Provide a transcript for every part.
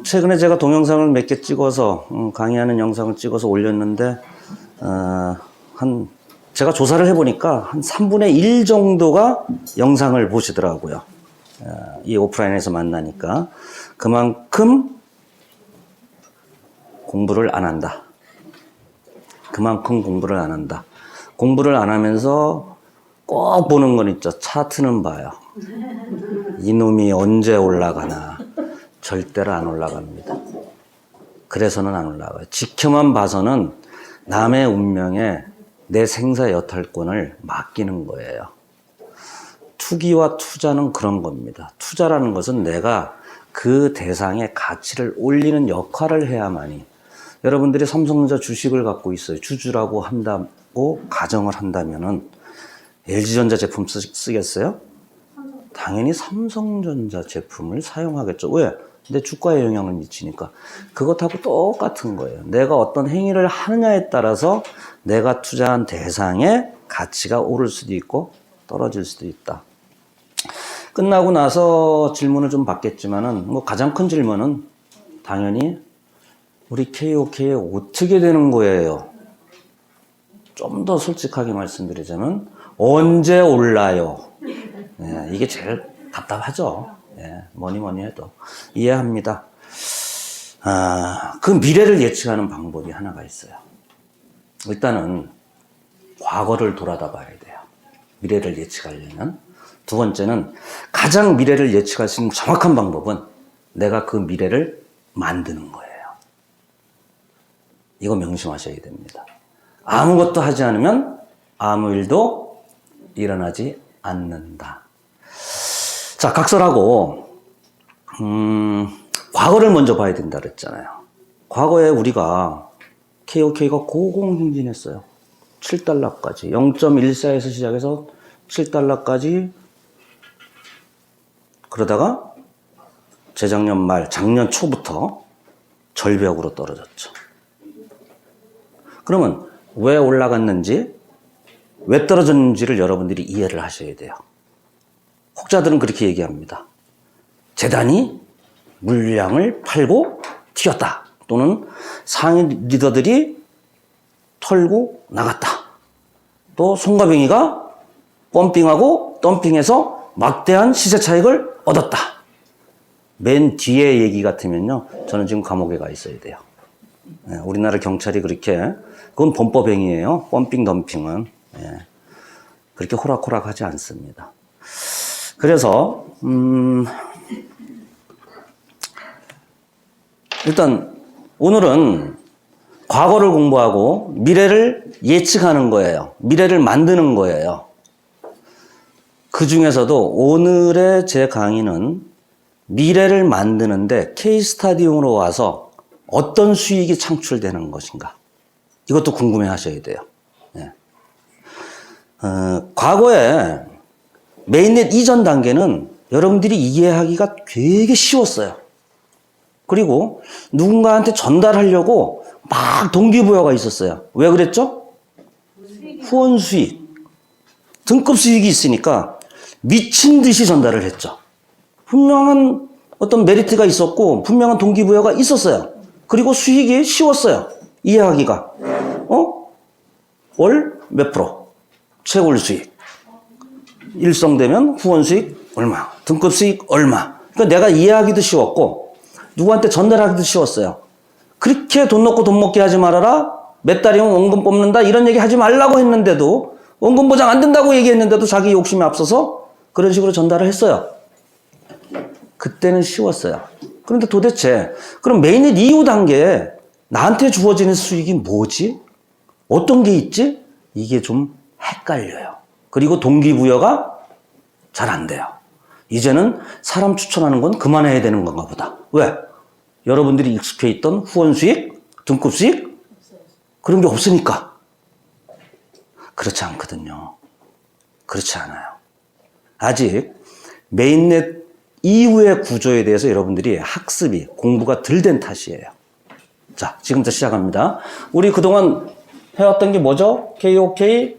최근에 제가 동영상을 몇 개 찍어서 강의하는 영상을 찍어서 올렸는데 제가 조사를 해보니까 한 3분의 1 정도가 영상을 보시더라고요. 이 오프라인에서 만나니까 그만큼 공부를 안 한다. 그만큼 공부를 안 한다. 공부를 안 하면서 꼭 보는 건 있죠. 차트는 봐요. 이놈이 언제 올라가나. 절대로 안 올라갑니다. 그래서는 안 올라가요. 지켜만 봐서는 남의 운명에 내 생사 여탈권을 맡기는 거예요. 투기와 투자는 그런 겁니다. 투자라는 것은 내가 그 대상의 가치를 올리는 역할을 해야만이. 여러분들이 삼성전자 주식을 갖고 있어요. 주주라고 한다고 가정을 한다면은 LG전자 제품 쓰겠어요? 당연히 삼성전자 제품을 사용하겠죠. 왜? 내 주가에 영향을 미치니까. 그것하고 똑같은 거예요. 내가 어떤 행위를 하느냐에 따라서 내가 투자한 대상의 가치가 오를 수도 있고 떨어질 수도 있다. 끝나고 나서 질문을 좀 받겠지만은 가장 큰 질문은 당연히 우리 KOK에 어떻게 되는 거예요? 좀 더 솔직하게 말씀드리자면 언제 올라요? 네, 이게 제일 답답하죠. 네, 뭐니 해도 이해합니다. 그 미래를 예측하는 방법이 하나가 있어요. 일단은 과거를 돌아다 봐야 돼요. 미래를 예측하려면. 두 번째는 가장 미래를 예측할 수 있는 정확한 방법은 내가 그 미래를 만드는 거예요. 이거 명심하셔야 됩니다. 아무것도 하지 않으면 아무 일도 일어나지 않는다. 자, 각설하고 과거를 먼저 봐야 된다 그랬잖아요. 과거에 우리가 KOK가 고공행진했어요. 7달러까지 0.14에서 시작해서 7달러까지 그러다가 재작년 말 작년 초부터 절벽으로 떨어졌죠. 그러면 왜 올라갔는지 왜 떨어졌는지를 여러분들이 이해를 하셔야 돼요. 혹자들은 그렇게 얘기합니다. 재단이 물량을 팔고 튀었다. 또는 상위 리더들이 털고 나갔다. 또 송가병이가 펌핑하고 덤핑해서 막대한 시세 차익을 얻었다. 맨 뒤에 얘기 같으면요. 저는 지금 감옥에 가 있어야 돼요. 네, 우리나라 경찰이 그렇게 그건 범법행위예요. 펌핑 덤핑은. 네, 그렇게 호락호락하지 않습니다. 그래서 일단 오늘은 과거를 공부하고 미래를 예측하는 거예요. 미래를 만드는 거예요. 그 중에서도 오늘의 제 강의는 미래를 만드는데 케이스 스타디용으로 와서 어떤 수익이 창출되는 것인가. 이것도 궁금해 하셔야 돼요. 네. 과거에 메인넷 이전 단계는 여러분들이 이해하기가 되게 쉬웠어요. 그리고 누군가한테 전달하려고 막 동기부여가 있었어요. 왜 그랬죠? 후원 수익, 등급 수익이 있으니까 미친 듯이 전달을 했죠. 분명한 어떤 메리트가 있었고 분명한 동기부여가 있었어요. 그리고 수익이 쉬웠어요. 이해하기가. 월 몇 프로? 채굴 수익. 일성되면 후원 수익 얼마? 등급 수익 얼마? 그러니까 내가 이해하기도 쉬웠고 누구한테 전달하기도 쉬웠어요. 그렇게 돈 넣고 돈 먹게 하지 말아라. 몇 달이면 원금 뽑는다. 이런 얘기 하지 말라고 했는데도 원금 보장 안 된다고 얘기했는데도 자기 욕심이 앞서서 그런 식으로 전달을 했어요. 그때는 쉬웠어요. 그런데 도대체 그럼 메인넷 이후 단계에 나한테 주어지는 수익이 뭐지? 어떤 게 있지? 이게 좀 헷갈려요. 그리고 동기부여가 잘 안 돼요. 이제는 사람 추천하는 건 그만해야 되는 건가 보다. 왜? 여러분들이 익숙해 있던 후원 수익, 등급 수익? 그런 게 없으니까. 그렇지 않거든요. 그렇지 않아요. 아직 메인넷 이후의 구조에 대해서 여러분들이 학습이, 공부가 덜 된 탓이에요. 자, 지금부터 시작합니다. 우리 그동안 해왔던 게 뭐죠? KOK,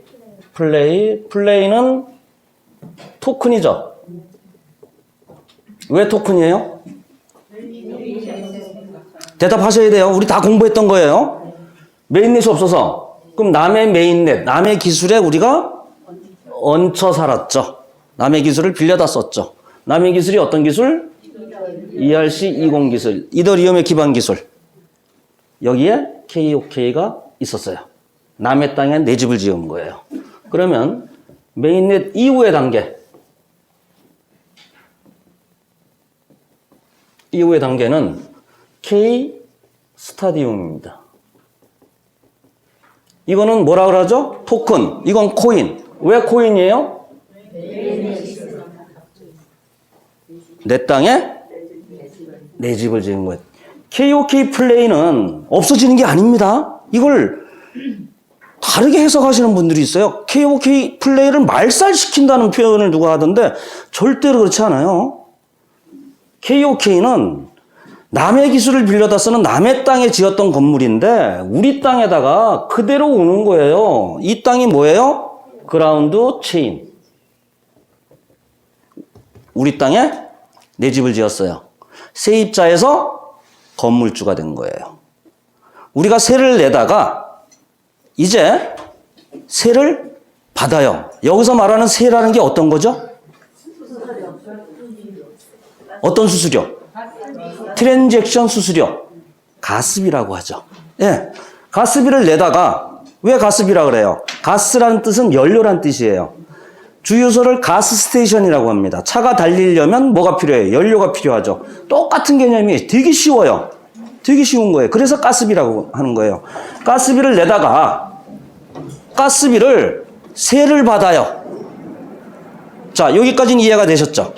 플레이. 플레이는 토큰이죠. 왜 토큰이에요? 대답하셔야 돼요. 우리 다 공부했던 거예요. 메인넷이 없어서. 그럼 남의 메인넷, 남의 기술에 우리가 얹혀 살았죠. 남의 기술을 빌려다 썼죠. 남의 기술이 어떤 기술? ERC20 기술, 이더리움의 기반 기술. 여기에 KOK가 있었어요. 남의 땅에 내 집을 지은 거예요. 그러면 메인넷 이후의 단계. 이후의 단계는 K 스타디움입니다. 이거는 뭐라 그러죠? 토큰. 이건 코인. 왜 코인이에요? 내 땅에 내 집을 지은 거예요. KOK 플레이는 없어지는 게 아닙니다. 이걸 다르게 해석하시는 분들이 있어요. KOK 플레이를 말살시킨다는 표현을 누가 하던데 절대로 그렇지 않아요. KOK는 남의 기술을 빌려다 쓰는 남의 땅에 지었던 건물인데 우리 땅에다가 그대로 오는 거예요. 이 땅이 뭐예요? 그라운드 체인. 우리 땅에 내 집을 지었어요. 세입자에서 건물주가 된 거예요. 우리가 세를 내다가 이제 세를 받아요. 여기서 말하는 세라는 게 어떤 거죠? 어떤 수수료? 트랜잭션 수수료. 가스비라고 하죠. 예. 가스비를 내다가 왜 가스비라 그래요? 가스라는 뜻은 연료란 뜻이에요. 주유소를 가스 스테이션이라고 합니다. 차가 달리려면 뭐가 필요해요? 연료가 필요하죠. 똑같은 개념이 되게 쉬워요. 되게 쉬운 거예요. 그래서 가스비라고 하는 거예요. 가스비를 내다가 가스비를 세를 받아요. 자, 여기까지는 이해가 되셨죠?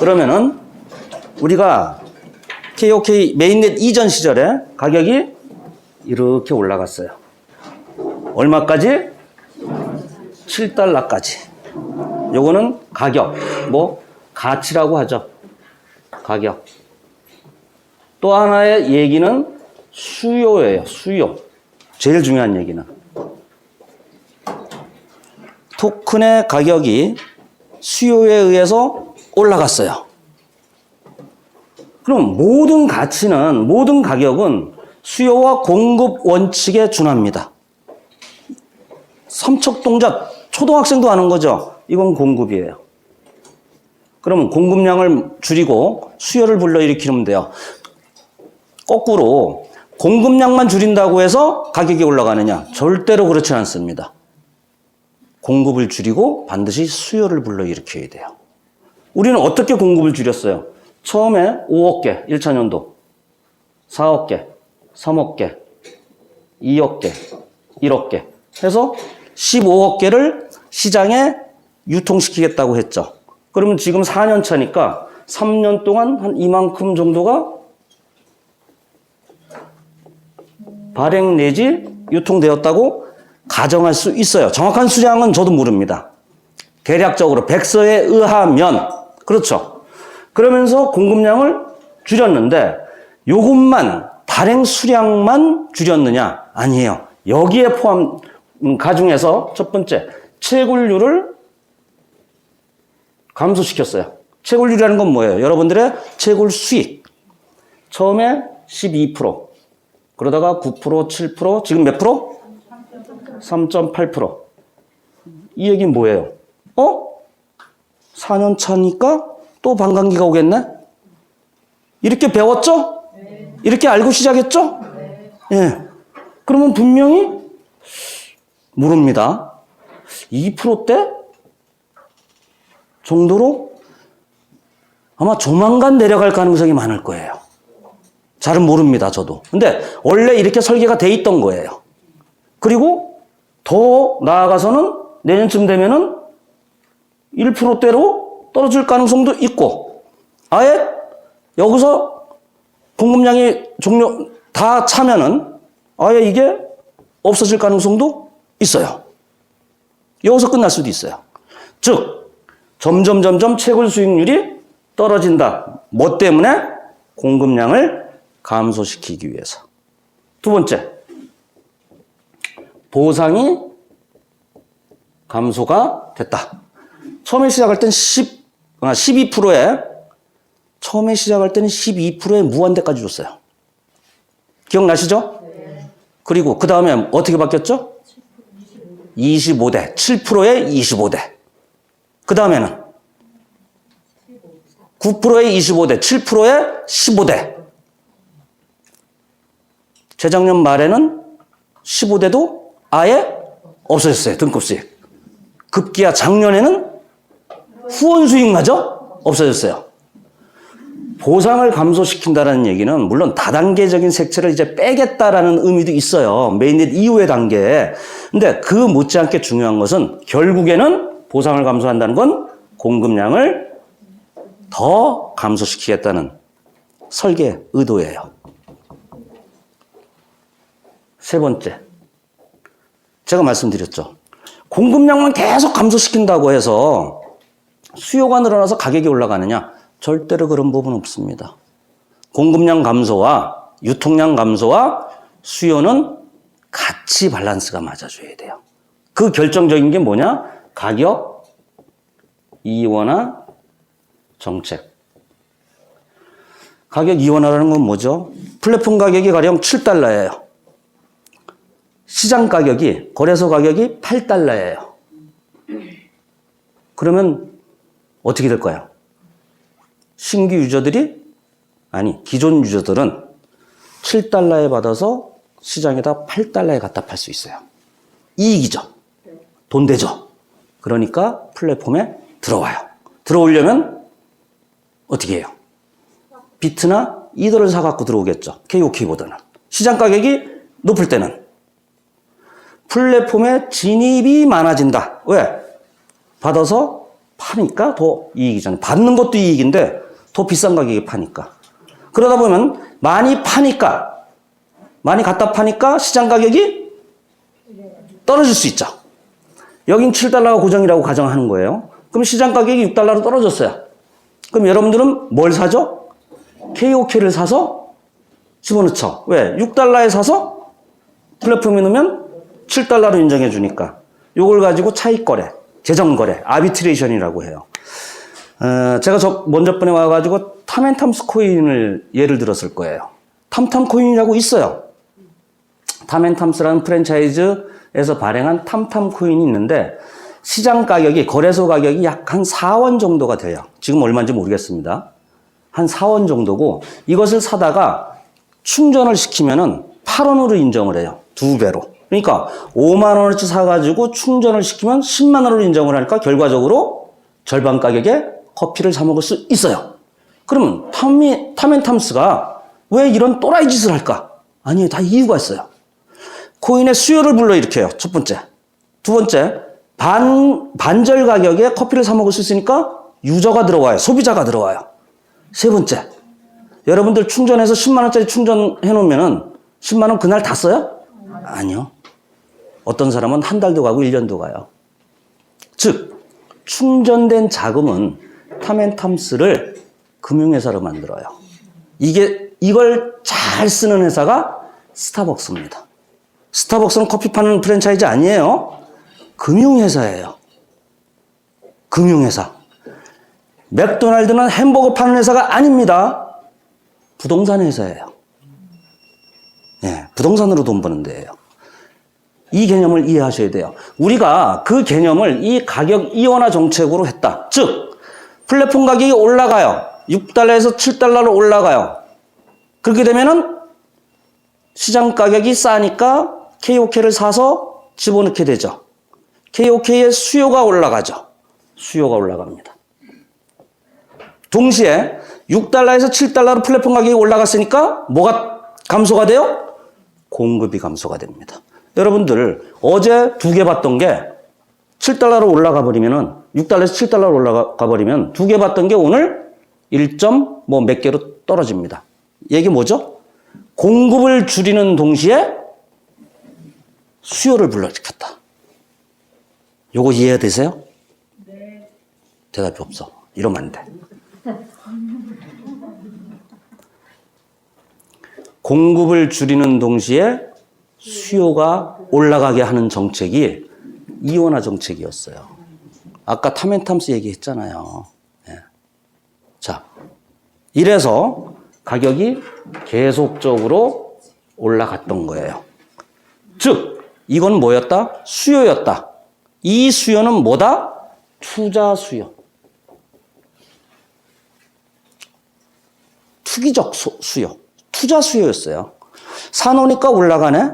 그러면은 우리가 KOK 메인넷 이전 시절에 가격이 이렇게 올라갔어요. 얼마까지? 7달러까지. 요거는 가격, 뭐 가치라고 하죠. 가격. 또 하나의 얘기는 수요예요. 수요. 제일 중요한 얘기는. 토큰의 가격이 수요에 의해서 올라갔어요. 그럼 모든 가치는, 모든 가격은 수요와 공급 원칙에 준합니다. 삼척동작, 초등학생도 아는 거죠? 이건 공급이에요. 그러면 공급량을 줄이고 수요를 불러일으키면 돼요. 거꾸로 공급량만 줄인다고 해서 가격이 올라가느냐? 절대로 그렇지 않습니다. 공급을 줄이고 반드시 수요를 불러일으켜야 돼요. 우리는 어떻게 공급을 줄였어요? 처음에 5억 개, 1차년도, 4억 개, 3억 개, 2억 개, 1억 개 해서 15억 개를 시장에 유통시키겠다고 했죠. 그러면 지금 4년 차니까 3년 동안 한 이만큼 정도가 발행 내지 유통되었다고 가정할 수 있어요. 정확한 수량은 저도 모릅니다. 대략적으로 백서에 의하면 그렇죠. 그러면서 공급량을 줄였는데 요것만 발행 수량만 줄였느냐? 아니에요. 여기에 포함 가중해서 첫 번째 채굴률을 감소시켰어요. 채굴률이라는 건 뭐예요? 여러분들의 채굴 수익. 처음에 12%, 그러다가 9%, 7%, 지금 몇 프로? 3.8%. 이 얘기는 뭐예요? 4년 차니까 또 반감기가 오겠네? 이렇게 배웠죠? 이렇게 알고 시작했죠? 예. 그러면 분명히 모릅니다. 2%대 정도로 아마 조만간 내려갈 가능성이 많을 거예요. 잘은 모릅니다, 저도. 근데 원래 이렇게 설계가 돼 있던 거예요. 그리고 더 나아가서는 내년쯤 되면은 1%대로 떨어질 가능성도 있고, 아예 여기서 공급량이 다 차면은 아예 이게 없어질 가능성도 있어요. 여기서 끝날 수도 있어요. 즉, 점점 채굴 수익률이 떨어진다. 뭐 때문에? 공급량을 감소시키기 위해서. 두 번째, 보상이 감소가 됐다. 처음에 시작할 땐 12%에 처음에 시작할 때는 12%의 무한대까지 줬어요. 기억나시죠? 네. 그리고 그 다음에 어떻게 바뀌었죠? 25대, 7%의 25대. 그 다음에는 9%의 25대, 7%의 15대. 재작년 말에는 15대도 아예 없어졌어요. 등급수익. 급기야 작년에는 후원 수익마저 없어졌어요. 보상을 감소시킨다는 얘기는 물론 다단계적인 색채를 이제 빼겠다라는 의미도 있어요. 메인넷 이후의 단계에. 근데 그 못지않게 중요한 것은 결국에는 보상을 감소한다는 건 공급량을 더 감소시키겠다는 설계 의도예요. 세 번째. 제가 말씀드렸죠. 공급량만 계속 감소시킨다고 해서 수요가 늘어나서 가격이 올라가느냐? 절대로 그런 부분은 없습니다. 공급량 감소와 유통량 감소와 수요는 같이 밸런스가 맞아줘야 돼요. 그 결정적인 게 뭐냐? 가격 이원화 정책. 가격 이원화라는 건 뭐죠? 플랫폼 가격이 가령 7달러예요. 시장 가격이, 거래소 가격이 8달러예요. 그러면 어떻게 될까요? 신규 유저들이, 아니, 기존 유저들은 7달러에 받아서 시장에다 8달러에 갖다 팔 수 있어요. 이익이죠. 돈 되죠. 그러니까 플랫폼에 들어와요. 들어오려면 어떻게 해요? 비트나 이더를 사갖고 들어오겠죠. KOK보다는. 시장 가격이 높을 때는 플랫폼에 진입이 많아진다. 왜? 받아서 파니까 더 이익이잖아요. 받는 것도 이익인데 더 비싼 가격에 파니까. 그러다 보면 많이 파니까, 많이 갖다 파니까 시장 가격이 떨어질 수 있죠. 여긴 7달러가 고정이라고 가정하는 거예요. 그럼 시장 가격이 6달러로 떨어졌어요. 그럼 여러분들은 뭘 사죠? KOK를 사서 집어넣죠. 왜? 6달러에 사서 플랫폼에 넣으면 7달러로 인정해 주니까. 요걸 가지고 차익거래, 재정거래, 아비트레이션이라고 해요. 제가 먼저 번에 와가지고 탐앤탐스 코인을 예를 들었을 거예요. 탐탐 코인이라고 있어요. 탐앤탐스라는 프랜차이즈에서 발행한 탐탐 코인이 있는데 시장 가격이, 거래소 가격이 약 한 4원 정도가 돼요. 지금 얼마인지 모르겠습니다. 한 4원 정도고 이것을 사다가 충전을 시키면은 8원으로 인정을 해요. 2배로. 그러니까 5만 원어치 사가지고 충전을 시키면 10만 원으로 인정을 하니까 결과적으로 절반 가격에 커피를 사 먹을 수 있어요. 그러면 탐앤탐스가 왜 이런 또라이 짓을 할까? 아니에요. 다 이유가 있어요. 코인의 수요를 불러일으켜요. 첫 번째. 두 번째, 반절 가격에 커피를 사 먹을 수 있으니까 유저가 들어와요. 소비자가 들어와요. 세 번째, 여러분들 충전해서 10만 원짜리 충전해 놓으면은 10만 원 그날 다 써요? 아니요. 어떤 사람은 한 달도 가고 1년도 가요. 즉, 충전된 자금은 탐앤탐스를 금융회사로 만들어요. 이걸 잘 쓰는 회사가 스타벅스입니다. 스타벅스는 커피 파는 프랜차이즈 아니에요. 금융회사예요. 금융회사. 맥도날드는 햄버거 파는 회사가 아닙니다. 부동산 회사예요. 예, 부동산으로 돈 버는 데예요. 이 개념을 이해하셔야 돼요. 우리가 그 개념을 이 가격 이원화 정책으로 했다. 즉, 플랫폼 가격이 올라가요. 6달러에서 7달러로 올라가요. 그렇게 되면은 시장 가격이 싸니까 KOK를 사서 집어넣게 되죠. KOK의 수요가 올라가죠. 수요가 올라갑니다. 동시에 6달러에서 7달러로 플랫폼 가격이 올라갔으니까 뭐가 감소가 돼요? 공급이 감소가 됩니다. 여러분들 어제 2개 봤던 게 7달러로 올라가 버리면은 6달러에서 7달러로 올라가 버리면 2개 봤던 게 오늘 1점 뭐 몇 개로 떨어집니다. 얘기 뭐죠? 공급을 줄이는 동시에 수요를 불러일으켰다. 요거 이해되세요? 네. 대답이 없어. 이러면 안 돼. 공급을 줄이는 동시에 수요가 올라가게 하는 정책이 이원화 정책이었어요. 아까 탐앤탐스 얘기했잖아요. 예. 자, 이래서 가격이 계속적으로 올라갔던 거예요. 즉, 이건 뭐였다? 수요였다. 이 수요는 뭐다? 투자 수요. 투기적 수요. 투자 수요였어요. 사놓으니까 올라가네?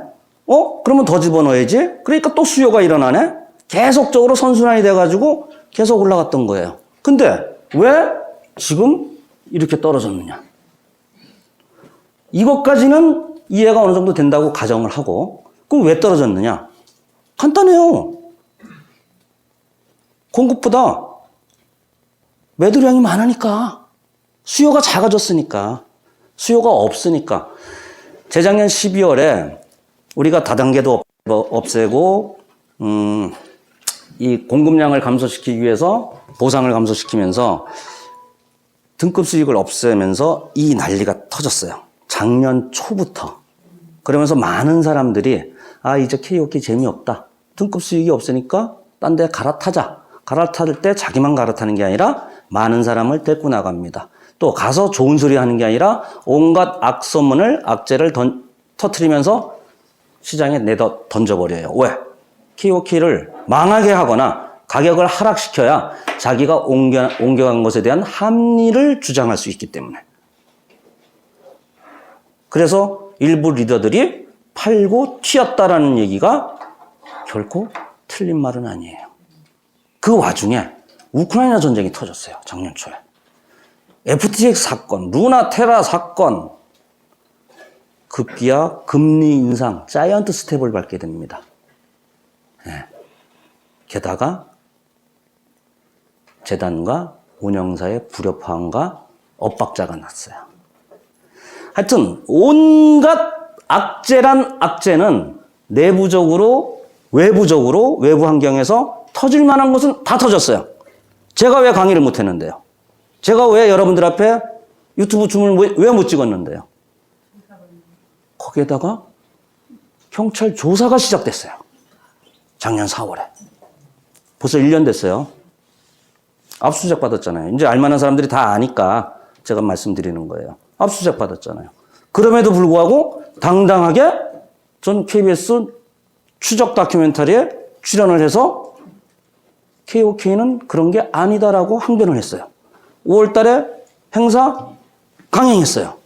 그러면 더 집어넣어야지? 그러니까 또 수요가 일어나네? 계속적으로 선순환이 돼가지고 계속 올라갔던 거예요. 근데 왜 지금 이렇게 떨어졌느냐? 이것까지는 이해가 어느 정도 된다고 가정을 하고, 그럼 왜 떨어졌느냐? 간단해요. 공급보다 매도량이 많으니까, 수요가 작아졌으니까, 수요가 없으니까. 재작년 12월에 우리가 다단계도 없애고 이 공급량을 감소시키기 위해서 보상을 감소시키면서 등급 수익을 없애면서 이 난리가 터졌어요. 작년 초부터. 그러면서 많은 사람들이 이제 KOK 재미없다. 등급 수익이 없으니까 딴 데 갈아타자. 갈아탈 때 자기만 갈아타는 게 아니라 많은 사람을 데리고 나갑니다. 또 가서 좋은 소리 하는 게 아니라 온갖 악소문을, 악재를 터뜨리면서 시장에 던져버려요. 왜? KOK를 망하게 하거나 가격을 하락시켜야 자기가 옮겨간 것에 대한 합리를 주장할 수 있기 때문에. 그래서 일부 리더들이 팔고 튀었다라는 얘기가 결코 틀린 말은 아니에요. 그 와중에 우크라이나 전쟁이 터졌어요. 작년 초에. FTX 사건, 루나테라 사건, 급기야 금리 인상, 자이언트 스텝을 밟게 됩니다. 네. 게다가 재단과 운영사의 불협화음과 엇박자가 났어요. 하여튼 온갖 악재란 악재는 내부적으로, 외부적으로, 외부 환경에서 터질 만한 것은 다 터졌어요. 제가 왜 강의를 못 했는데요? 제가 왜 여러분들 앞에 유튜브 줌을 왜 못 찍었는데요? 거기에다가 경찰 조사가 시작됐어요. 작년 4월에. 벌써 1년 됐어요. 압수수색 받았잖아요. 이제 알만한 사람들이 다 아니까 제가 말씀드리는 거예요. 압수수색 받았잖아요. 그럼에도 불구하고 당당하게 전 KBS 추적 다큐멘터리에 출연을 해서 KOK는 그런 게 아니다라고 항변을 했어요. 5월 달에 행사 강행했어요.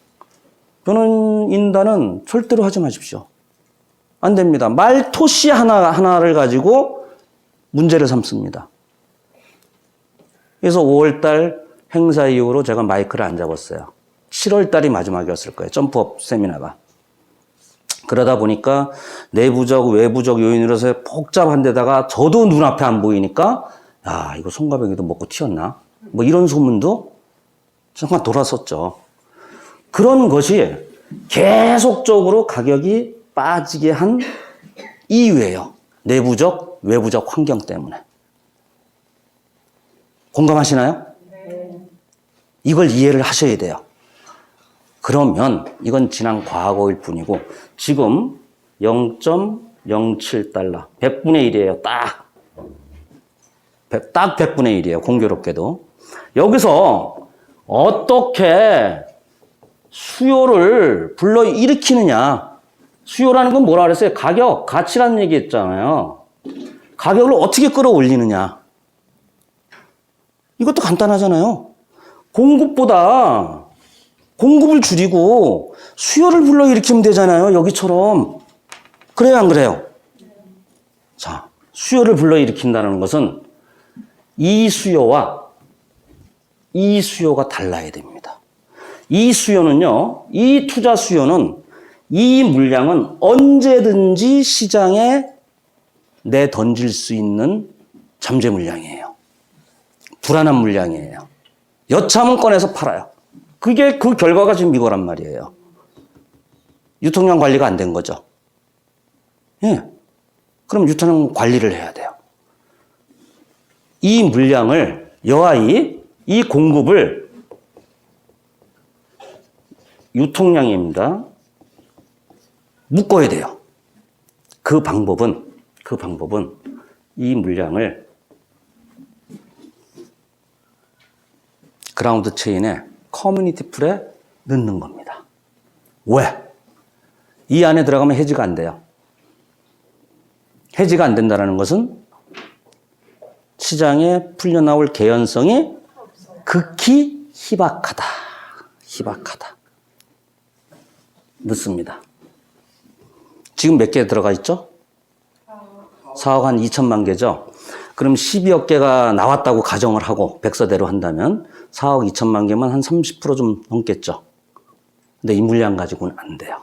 변호인단은 절대로 하지 마십시오. 안 됩니다. 말토시 하나를 가지고 문제를 삼습니다. 그래서 5월 달 행사 이후로 제가 마이크를 안 잡았어요. 7월 달이 마지막이었을 거예요. 점프업 세미나가. 그러다 보니까 내부적, 외부적 요인으로서 복잡한 데다가 저도 눈앞에 안 보이니까 이거 송가병이도 먹고 튀었나? 뭐 이런 소문도 정말 돌았었죠. 그런 것이 계속적으로 가격이 빠지게 한 이유예요. 내부적, 외부적 환경 때문에. 공감하시나요? 네. 이걸 이해를 하셔야 돼요. 그러면 이건 지난 과거일 뿐이고 지금 0.07달러, 100분의 1이에요. 딱 100분의 1이에요. 공교롭게도. 여기서 어떻게 수요를 불러일으키느냐. 수요라는 건 뭐라 그랬어요? 가격, 가치라는 얘기 했잖아요. 가격을 어떻게 끌어올리느냐. 이것도 간단하잖아요. 공급보다 공급을 줄이고 수요를 불러일으키면 되잖아요. 여기처럼. 그래요, 안 그래요? 자, 수요를 불러일으킨다는 것은 이 수요와 이 수요가 달라야 됩니다. 이 수요는요, 이 투자 수요는 이 물량은 언제든지 시장에 내던질 수 있는 잠재 물량이에요. 불안한 물량이에요. 여차하면 꺼내서 팔아요. 그게 그 결과가 지금 이거란 말이에요. 유통량 관리가 안 된 거죠. 예. 그럼 유통량 관리를 해야 돼요. 이 물량을 여하이 이 공급을 유통량입니다. 묶어야 돼요. 그 방법은 이 물량을 그라운드 체인에 커뮤니티 풀에 넣는 겁니다. 왜? 이 안에 들어가면 해지가 안 돼요. 해지가 안 된다는 것은 시장에 풀려나올 개연성이 극히 희박하다. 희박하다. 넣습니다. 지금 몇 개 들어가 있죠? 4억 한 2천만 개죠? 그럼 12억 개가 나왔다고 가정을 하고 백서대로 한다면 4억 2천만 개면 한 30% 좀 넘겠죠? 근데 이 물량 가지고는 안 돼요.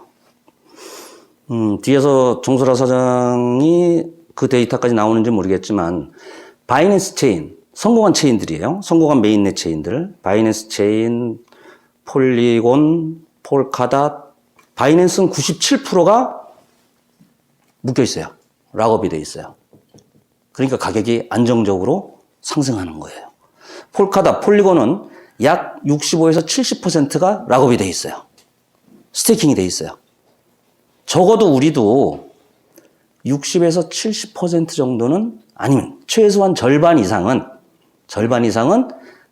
뒤에서 정소라 사장이 그 데이터까지 나오는지 모르겠지만 바이낸스 체인, 성공한 체인들이에요. 성공한 메인넷 체인들. 바이낸스 체인, 폴리곤, 폴카닷. 바이낸스는 97%가 묶여 있어요. 락업이 돼 있어요. 그러니까 가격이 안정적으로 상승하는 거예요. 폴카닷, 폴리곤은 약 65에서 70%가 락업이 돼 있어요. 스테이킹이 돼 있어요. 적어도 우리도 60에서 70% 정도는 아니면 최소한 절반 이상은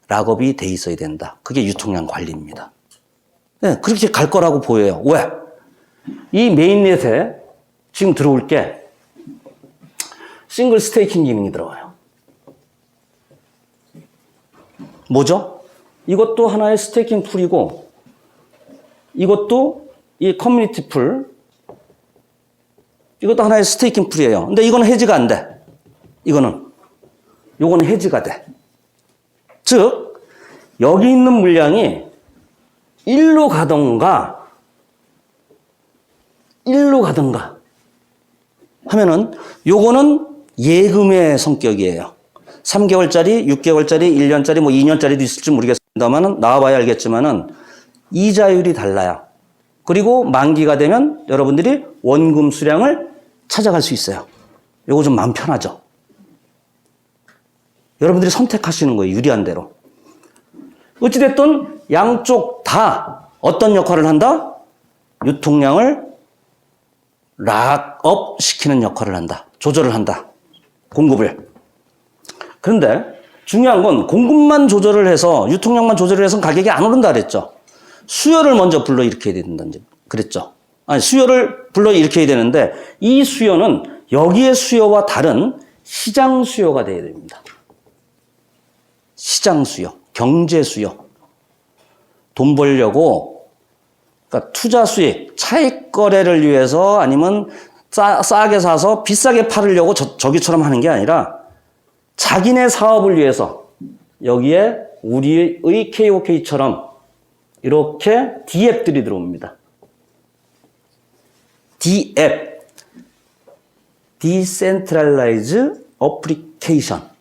락업이 돼 있어야 된다. 그게 유통량 관리입니다. 네, 그렇게 갈 거라고 보여요. 왜? 이 메인넷에 지금 들어올 게 싱글 스테이킹 기능이 들어와요. 뭐죠? 이것도 하나의 스테이킹 풀이고 이것도 이 커뮤니티 풀, 이것도 하나의 스테이킹 풀이에요. 근데 이거는 해지가 안 돼. 요거는 해지가 돼. 즉, 여기 있는 물량이 1로 가던가 하면은 요거는 예금의 성격이에요. 3개월짜리, 6개월짜리, 1년짜리, 뭐 2년짜리도 있을지 모르겠습니다만은 나와봐야 알겠지만은 이자율이 달라요. 그리고 만기가 되면 여러분들이 원금 수량을 찾아갈 수 있어요. 요거 좀 마음 편하죠? 여러분들이 선택하시는 거예요. 유리한 대로. 어찌됐든 양쪽 다 어떤 역할을 한다? 유통량을 락업 시키는 역할을 한다. 조절을 한다. 공급을. 그런데 중요한 건 공급만 조절을 해서 유통량만 조절을 해서 가격이 안 오른다 그랬죠. 수요를 먼저 불러일으켜야 된다는 그랬죠. 아니, 수요를 불러일으켜야 되는데 이 수요는 여기의 수요와 다른 시장 수요가 돼야 됩니다. 시장 수요, 경제 수요. 돈 벌려고, 그러니까 투자 수익, 차익 거래를 위해서 아니면 싸게 사서 비싸게 팔으려고 저기처럼 하는 게 아니라 자기네 사업을 위해서 여기에 우리의 KOK처럼 이렇게 D앱들이 들어옵니다. D앱, Decentralized Application.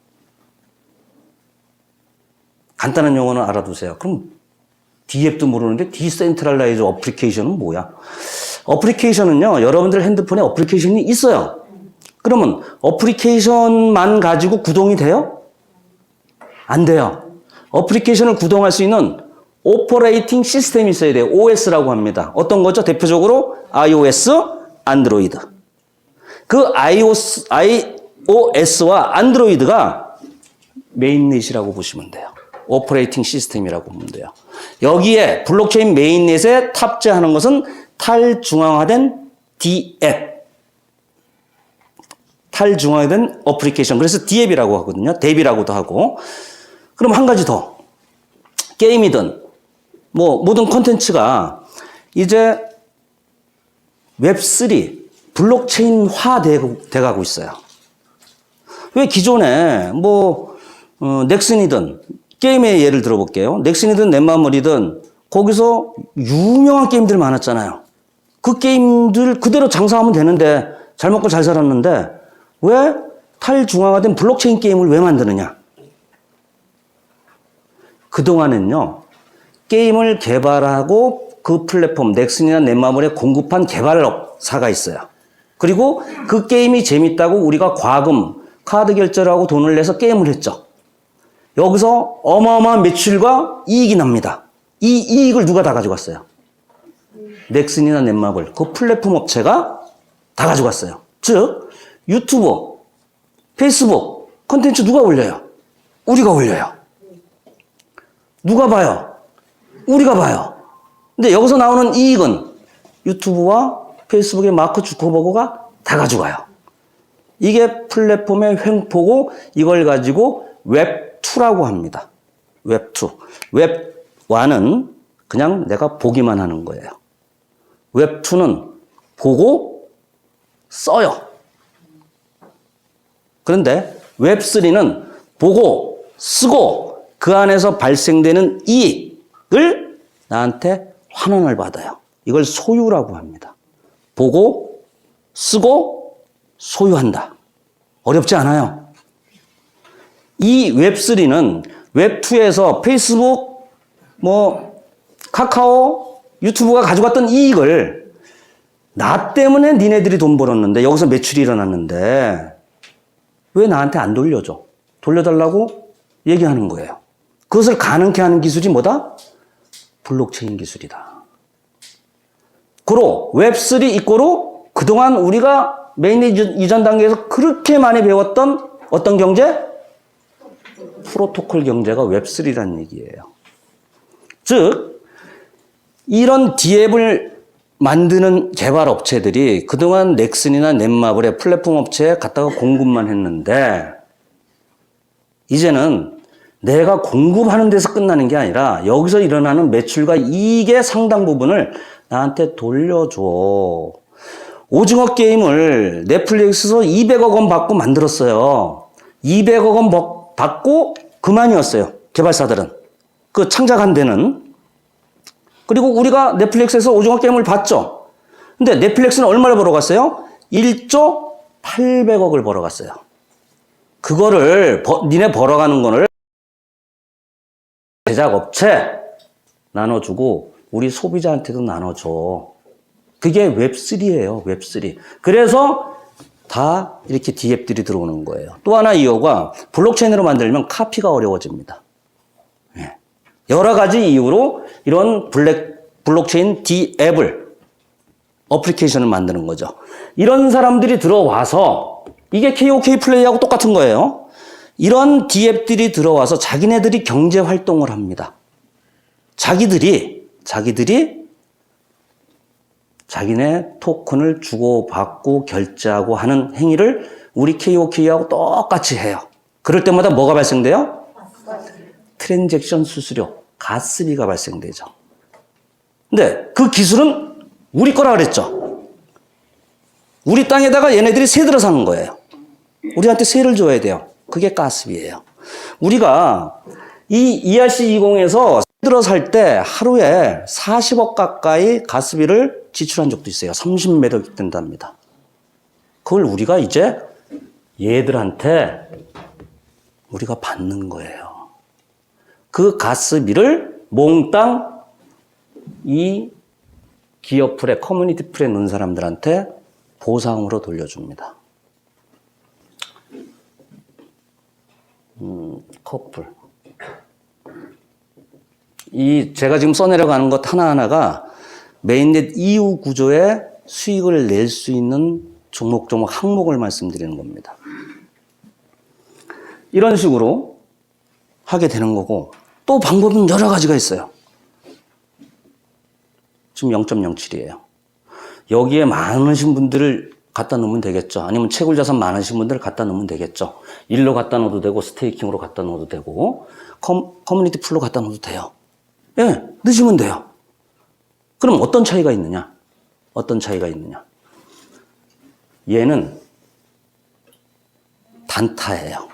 간단한 용어는 알아두세요. 그럼 D앱도 모르는데 Decentralized Application은 뭐야? 어플리케이션은요, 여러분들 핸드폰에 어플리케이션이 있어요. 그러면 어플리케이션만 가지고 구동이 돼요? 안 돼요. 어플리케이션을 구동할 수 있는 오퍼레이팅 시스템이 있어야 돼요. OS라고 합니다. 어떤 거죠? 대표적으로 iOS, 안드로이드. 그 iOS와 안드로이드가 메인넷이라고 보시면 돼요. 오퍼레이팅 시스템이라고 보면 돼요. 여기에 블록체인 메인넷에 탑재하는 것은 탈중앙화된 D앱. 탈중앙화된 어플리케이션. 그래서 D앱이라고 하거든요. 앱이라고도 하고. 그럼 한 가지 더. 게임이든 뭐 모든 콘텐츠가 이제 웹3 블록체인화 돼가고 있어요. 왜 기존에 뭐 넥슨이든 게임의 예를 들어볼게요. 넥슨이든 넷마블이든 거기서 유명한 게임들 많았잖아요. 그 게임들 그대로 장사하면 되는데 잘 먹고 잘 살았는데 왜 탈중앙화된 블록체인 게임을 왜 만드느냐? 그동안은요. 게임을 개발하고 그 플랫폼 넥슨이나 넷마블에 공급한 개발사가 있어요. 그리고 그 게임이 재밌다고 우리가 과금, 카드 결제를 하고 돈을 내서 게임을 했죠. 여기서 어마어마한 매출과 이익이 납니다. 이 이익을 누가 다 가져갔어요? 넥슨이나 넷마블, 그 플랫폼 업체가 다 가져갔어요. 즉 유튜브, 페이스북 콘텐츠 누가 올려요? 우리가 올려요. 누가 봐요? 우리가 봐요. 근데 여기서 나오는 이익은 유튜브와 페이스북의 마크 주커버그가 다 가져가요. 이게 플랫폼의 횡포고 이걸 가지고 웹2라고 합니다. 웹2. 웹1은 그냥 내가 보기만 하는 거예요. 웹2는 보고 써요. 그런데 웹3는 보고 쓰고 그 안에서 발생되는 이익을 나한테 환원을 받아요. 이걸 소유라고 합니다. 보고 쓰고 소유한다. 어렵지 않아요. 이 웹3는 웹2에서 페이스북, 카카오, 유튜브가 가져갔던 이익을 나 때문에 니네들이 돈 벌었는데 여기서 매출이 일어났는데 왜 나한테 안 돌려줘? 돌려달라고 얘기하는 거예요. 그것을 가능케 하는 기술이 뭐다? 블록체인 기술이다. 그로 웹3 이꼬로 그동안 우리가 메인 이전 단계에서 그렇게 많이 배웠던 어떤 경제? 프로토콜 경제가 웹3라는 얘기예요. 즉 이런 D앱을 만드는 개발 업체들이 그동안 넥슨이나 넷마블의 플랫폼 업체에 갖다가 공급만 했는데 이제는 내가 공급하는 데서 끝나는 게 아니라 여기서 일어나는 매출과 이익의 상당 부분을 나한테 돌려줘. 오징어 게임을 넷플릭스에서 200억 원 받고 만들었어요. 200억 원 받고 그만이었어요. 개발사들은. 그 창작한 데는. 그리고 우리가 넷플릭스에서 오징어 게임을 봤죠. 근데 넷플릭스는 얼마를 벌어갔어요? 1조 800억을 벌어갔어요. 그거를 니네 벌어가는 거를 제작업체 나눠주고 우리 소비자한테도 나눠줘. 그게 웹3예요. 웹3. 그래서 다 이렇게 D앱들이 들어오는 거예요. 또 하나 이유가 블록체인으로 만들면 카피가 어려워집니다. 여러 가지 이유로 이런 블록체인 D앱을 어플리케이션을 만드는 거죠. 이런 사람들이 들어와서 이게 KOK 플레이하고 똑같은 거예요. 이런 D앱들이 들어와서 자기네들이 경제 활동을 합니다. 자기네 토큰을 주고받고 결제하고 하는 행위를 우리 KOK하고 똑같이 해요. 그럴 때마다 뭐가 발생돼요? 트랜잭션 수수료, 가스비가 발생되죠. 근데 그 기술은 우리 거라 그랬죠. 우리 땅에다가 얘네들이 세 들어 사는 거예요. 우리한테 세를 줘야 돼요. 그게 가스비예요. 우리가 이 ERC20에서 들어 살 때 하루에 40억 가까이 가스비를 지출한 적도 있어요. 30매력이 된답니다. 그걸 우리가 이제 얘들한테 우리가 받는 거예요. 그 가스비를 몽땅 이 기업 풀에, 커뮤니티 풀에 넣은 사람들한테 보상으로 돌려줍니다. 커플. 제가 지금 써내려가는 것 하나하나가 메인넷 이후 구조에 수익을 낼 수 있는 종목 항목을 말씀드리는 겁니다. 이런 식으로 하게 되는 거고, 또 방법은 여러 가지가 있어요. 지금 0.07이에요. 여기에 많으신 분들을 갖다 놓으면 되겠죠. 아니면 채굴 자산 많으신 분들을 갖다 놓으면 되겠죠. 일로 갖다 놓어도 되고, 스테이킹으로 갖다 놓어도 되고, 커뮤니티 풀로 갖다 놓어도 돼요. 예, 넣으시면 돼요. 그럼 어떤 차이가 있느냐? 얘는 단타예요.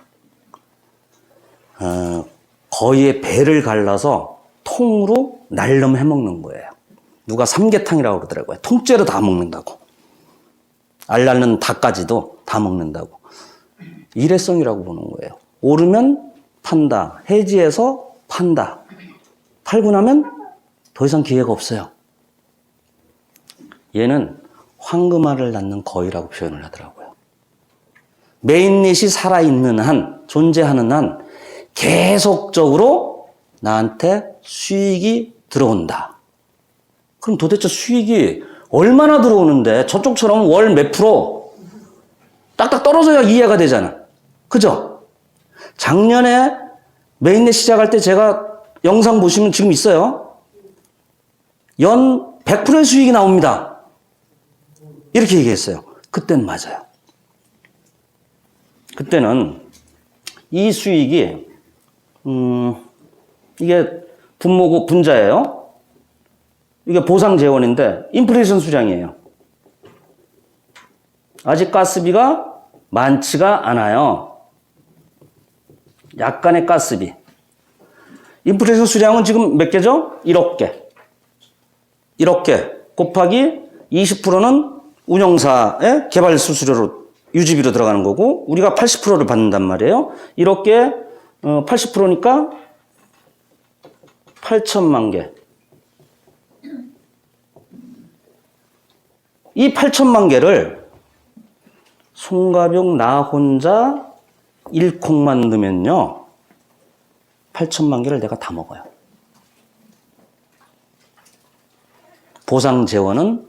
거의의 배를 갈라서 통으로 날름 해먹는 거예요. 누가 삼계탕이라고 그러더라고요. 통째로 다 먹는다고. 알 낳는 닭까지도 다 먹는다고. 일회성이라고 보는 거예요. 오르면 판다. 해지해서 판다. 팔고 나면 더 이상 기회가 없어요. 얘는 황금알을 낳는 거위라고 표현을 하더라고요. 메인넷이 살아있는 한, 존재하는 한 계속적으로 나한테 수익이 들어온다. 그럼 도대체 수익이 얼마나 들어오는데 저쪽처럼 월 몇 프로 딱딱 떨어져야 이해가 되잖아. 그죠? 작년에 메인넷 시작할 때 제가 영상 보시면 지금 있어요. 연 100%의 수익이 나옵니다. 이렇게 얘기했어요. 그때는 맞아요. 그때는 이 수익이 이게 분모고 분자예요. 이게 보상 재원인데 인플레이션 수량이에요. 아직 가스비가 많지가 않아요. 약간의 가스비. 인플레이션 수량은 지금 몇 개죠? 1억 개. 1억 개 곱하기 20%는 운영사의 개발 수수료로 유지비로 들어가는 거고 우리가 80%를 받는단 말이에요. 1억 개 80%니까 8천만 개. 이 8천만 개를 송가병 나 혼자 1콩만 넣으면요. 8천만 개를 내가 다 먹어요. 보상 재원은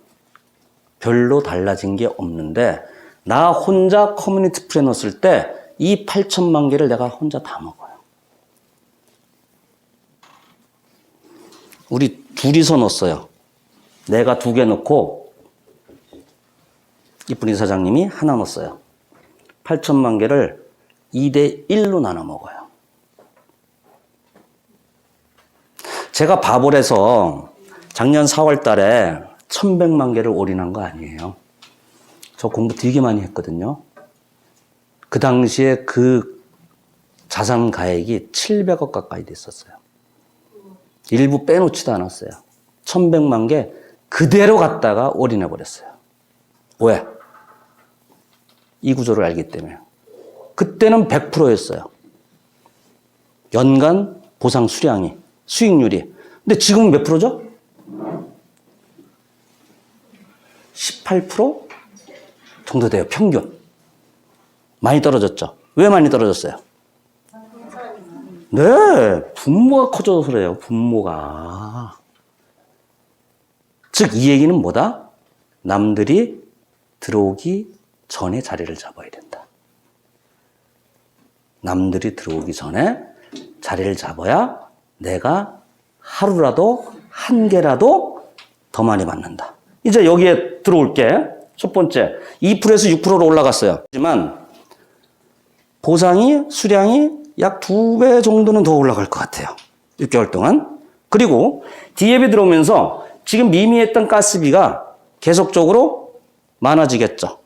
별로 달라진 게 없는데 나 혼자 커뮤니티 플래너 쓸 때 이 8천만 개를 내가 혼자 다 먹어요. 우리 둘이서 넣었어요. 내가 2개 넣고 이쁜이 사장님이 하나 넣었어요. 8천만 개를 2대 1로 나눠 먹어요. 제가 바볼에서 작년 4월 달에 1100만 개를 올인한 거 아니에요. 저 공부 되게 많이 했거든요. 그 당시에 그 자산 가액이 700억 가까이 됐었어요. 일부 빼놓지도 않았어요. 1100만 개 그대로 갖다가 올인해 버렸어요. 왜? 이 구조를 알기 때문에. 그때는 100%였어요. 연간 보상 수량이, 수익률이. 근데 지금은 몇 프로죠? 18% 정도 돼요, 평균. 많이 떨어졌죠? 왜 많이 떨어졌어요? 네, 분모가 커져서 그래요, 분모가. 즉, 이 얘기는 뭐다? 남들이 들어오기 전에 자리를 잡아야 된다. 남들이 들어오기 전에 자리를 잡아야 내가 하루라도, 한 개라도 더 많이 받는다. 이제 여기에 들어올게. 첫 번째, 2%에서 6%로 올라갔어요. 하지만 보상이, 수량이 약 2배 정도는 더 올라갈 것 같아요. 6개월 동안. 그리고 D앱이 들어오면서 지금 미미했던 가스비가 계속적으로 많아지겠죠.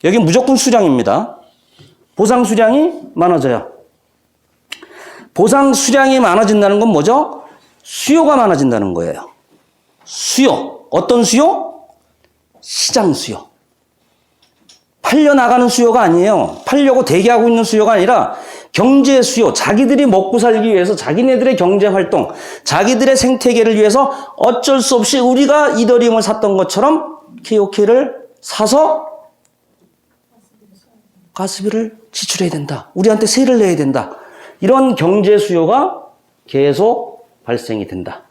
여기 무조건 수량입니다. 보상 수량이 많아져요. 보상 수량이 많아진다는 건 뭐죠? 수요가 많아진다는 거예요. 수요. 어떤 수요? 시장 수요. 팔려나가는 수요가 아니에요. 팔려고 대기하고 있는 수요가 아니라 경제 수요. 자기들이 먹고 살기 위해서 자기네들의 경제활동, 자기들의 생태계를 위해서 어쩔 수 없이 우리가 이더리움을 샀던 것처럼 KOK를 사서 가스비를 지출해야 된다. 우리한테 세를 내야 된다. 이런 경제 수요가 계속 발생이 된다.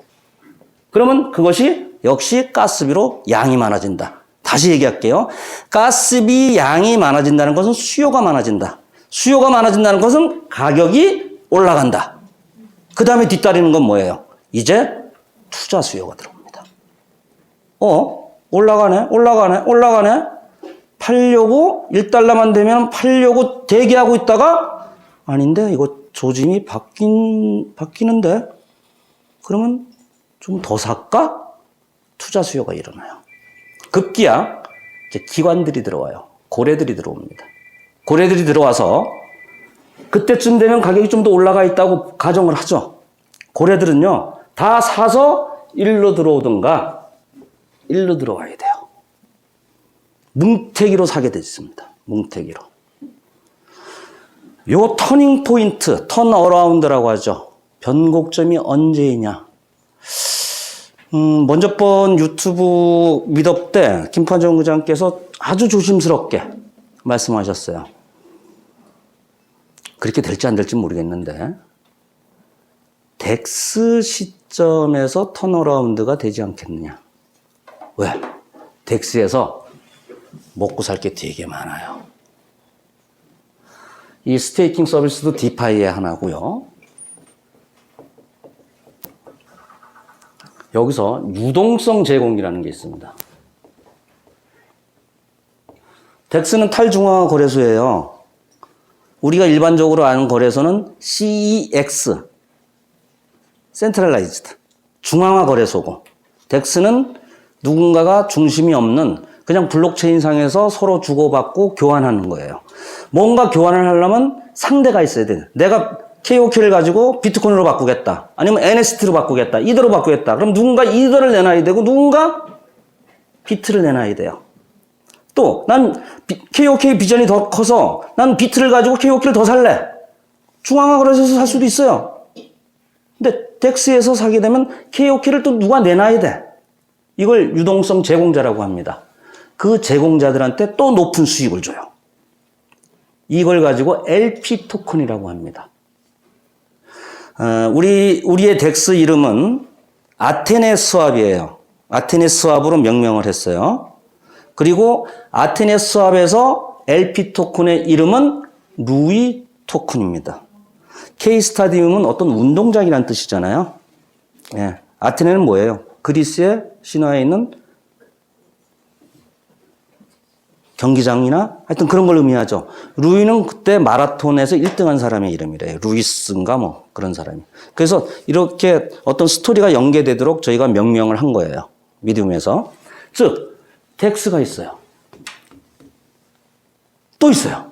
그러면 그것이 역시 가스비로 양이 많아진다. 다시 얘기할게요. 가스비 양이 많아진다는 것은 수요가 많아진다. 수요가 많아진다는 것은 가격이 올라간다. 그 다음에 뒤따르는 건 뭐예요? 이제 투자 수요가 들어옵니다. 올라가네. 팔려고 1달러만 되면 팔려고 대기하고 있다가 아닌데 이거 조짐이 바뀌는데 그러면 좀 더 살까? 투자 수요가 일어나요. 급기야 이제 기관들이 들어와요. 고래들이 들어옵니다. 고래들이 들어와서 그때쯤 되면 가격이 좀 더 올라가 있다고 가정을 하죠. 고래들은요 다 사서 일로 들어오든가 일로 들어와야 돼요. 뭉태기로 사게 돼 있습니다. 뭉태기로. 요 터닝 포인트, 턴 어라운드라고 하죠. 변곡점이 언제이냐. 먼저 번 유튜브 미덕 때 김판정 의장께서 아주 조심스럽게 말씀하셨어요. 그렇게 될지 안 될지 모르겠는데 덱스 시점에서 턴어라운드가 되지 않겠느냐. 왜? 덱스에서 먹고 살 게 되게 많아요. 이 스테이킹 서비스도 디파이의 하나고요. 여기서 유동성 제공이라는 게 있습니다. 덱스는 탈중앙화 거래소예요. 우리가 일반적으로 아는 거래소는 CEX, Centralized, 중앙화 거래소고, 덱스는 누군가가 중심이 없는 그냥 블록체인상에서 서로 주고받고 교환하는 거예요. 뭔가 교환을 하려면 상대가 있어야 돼. 내가 KOK를 가지고 비트코인으로 바꾸겠다. 아니면 NST로 바꾸겠다. 이더로 바꾸겠다. 그럼 누군가 이더를 내놔야 되고 누군가 비트를 내놔야 돼요. 또 난 KOK 비전이 더 커서 난 비트를 가지고 KOK를 더 살래. 중앙화 거래소에서 살 수도 있어요. 근데 덱스에서 사게 되면 KOK를 또 누가 내놔야 돼. 이걸 유동성 제공자라고 합니다. 그 제공자들한테 또 높은 수익을 줘요. 이걸 가지고 LP 토큰이라고 합니다. 우리의 덱스 이름은 아테네 스왑이에요. 아테네 스왑으로 명명을 했어요. 그리고 아테네 스왑에서 LP 토큰의 이름은 루이 토큰입니다. K 스타디움은 어떤 운동장이라는 뜻이잖아요. 예. 아테네는 뭐예요? 그리스의 신화에 있는 경기장이나 하여튼 그런 걸 의미하죠. 루이는 그때 마라톤에서 1등한 사람의 이름이래요. 루이스인가 뭐 그런 사람이. 그래서 이렇게 어떤 스토리가 연계되도록 저희가 명명을 한 거예요. 미디움에서. 즉 덱스가 있어요. 또 있어요.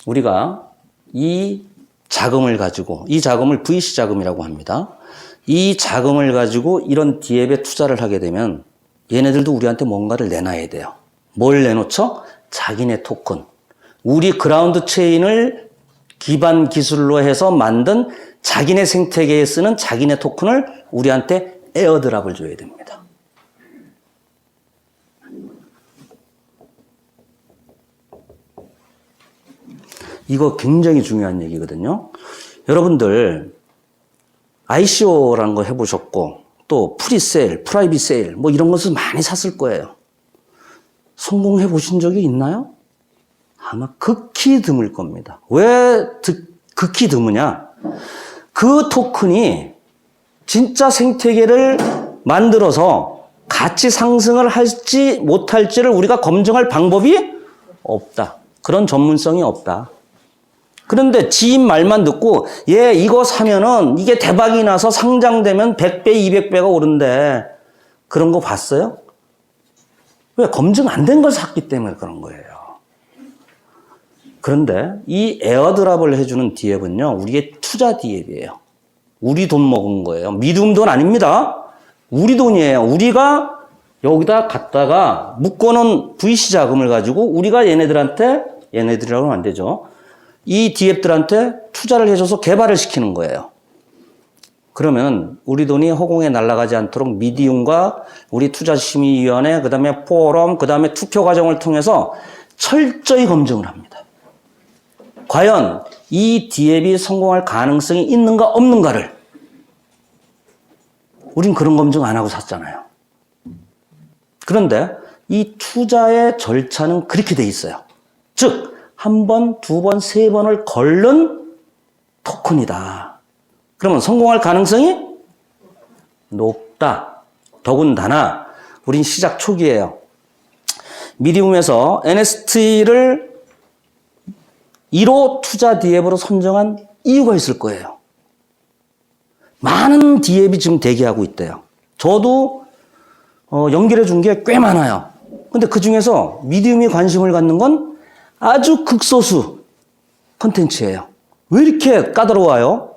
우리가 이 자금을 가지고, 이 자금을 VC 자금이라고 합니다. 이 자금을 가지고 이런 디앱에 투자를 하게 되면 얘네들도 우리한테 뭔가를 내놔야 돼요. 뭘 내놓죠? 자기네 토큰. 우리 그라운드 체인을 기반 기술로 해서 만든 자기네 생태계에 쓰는 자기네 토큰을 우리한테 에어드랍을 줘야 됩니다. 이거 굉장히 중요한 얘기거든요. 여러분들 ICO라는 거 해보셨고 또 프리세일, 프라이빗 세일 뭐 이런 것을 많이 샀을 거예요. 성공해 보신 적이 있나요? 아마 극히 드물 겁니다. 왜 극히 드무냐? 그 토큰이 진짜 생태계를 만들어서 가치 상승을 할지 못할지를 우리가 검증할 방법이 없다. 그런 전문성이 없다. 그런데 지인 말만 듣고 얘 이거 사면은 이게 대박이 나서 상장되면 100배, 200배가 오른대. 그런 거 봤어요? 왜? 검증 안 된 걸 샀기 때문에 그런 거예요. 그런데 이 에어드랍을 해주는 디앱은요, 우리의 투자 디앱이에요. 우리 돈 먹은 거예요. 미디움 돈 아닙니다. 우리 돈이에요. 우리가 여기다 갖다가 묶어놓은 VC 자금을 가지고 우리가 얘네들이라고 하면 안 되죠. 이 디앱들한테 투자를 해줘서 개발을 시키는 거예요. 그러면 우리 돈이 허공에 날아가지 않도록 미디움과 우리 투자심의위원회, 그 다음에 포럼, 그 다음에 투표 과정을 통해서 철저히 검증을 합니다. 과연 이 디앱이 성공할 가능성이 있는가 없는가를 우린 그런 검증 안 하고 샀잖아요. 그런데 이 투자의 절차는 그렇게 돼 있어요. 즉 한 번, 두 번, 세 번을 걸른 토큰이다. 그러면 성공할 가능성이 높다. 더군다나 우린 시작 초기예요. 미디움에서 NST를 1호 투자 디앱으로 선정한 이유가 있을 거예요. 많은 디앱이 지금 대기하고 있대요. 저도 연결해 준 게 꽤 많아요. 근데 그 중에서 미디움이 관심을 갖는 건 아주 극소수 컨텐츠예요. 왜 이렇게 까다로워요?